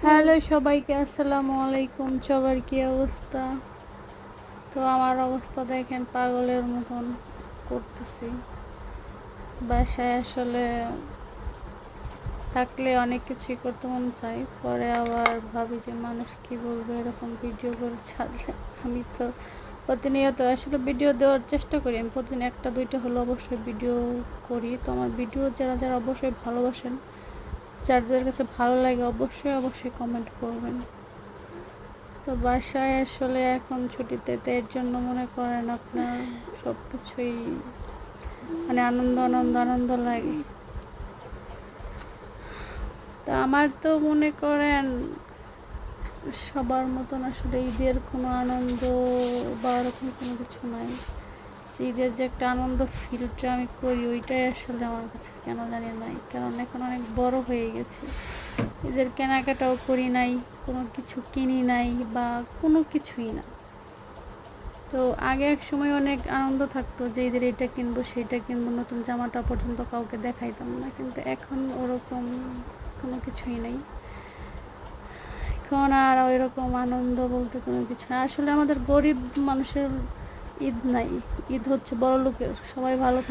Hello সবাইকে, আসসালামু আলাইকুম। সবার কি অবস্থা? তো আমার অবস্থা দেখেন, পাগলের মতন করতেছি। বাসায় আসলে থাকলে অনেক কিছুই করতে মন চাই, পরে আবার ভাবি যে মানুষ কি বলবে এরকম ভিডিও করে ছাড়লে। আমি তো প্রতিনিয়ত আসলে ভিডিও দেওয়ার চেষ্টা করি, আমি প্রতিদিন একটা দুইটা হলো অবশ্যই ভিডিও করি। তো আমার ভিডিও যারা যারা অবশ্যই ভালোবাসেন, যাদের কাছে ভালো লাগে অবশ্যই অবশ্যই কমেন্ট করবেন। তো বাসায় আসলে এখন ছুটিতে, তো এর জন্য মনে করেন আপনার সব কিছুই মানে আনন্দ আনন্দ আনন্দ লাগে। তা আমার তো মনে করেন সবার মতন আসলে ঈদের কোনো আনন্দ বা ওরকম কোনো কিছু নাই। যে ঈদের যে একটা আনন্দ ফিলটা আমি করি, ওইটাই আসলে আমার কাছে কেন জানি নাই, কারণ এখন অনেক বড় হয়ে গেছে। ঈদের কেনাকাটাও করি নাই, কোনো কিছু কিনি নাই বা কোনো কিছুই না। তো আগে এক সময় অনেক আনন্দ থাকতো যে ঈদের এটা কিনবো সেটা কিনবো, নতুন জামাটা পর্যন্ত কাউকে দেখাইতাম না, কিন্তু এখন ওরকম কোনো কিছুই নেই। এখন আর ওই রকম আনন্দ বলতে কোনো কিছু না। আসলে আমাদের গরিব মানুষের ঈদ নাই, ঈদ হচ্ছে বড় লোকের। সবাই ভালো থাকে।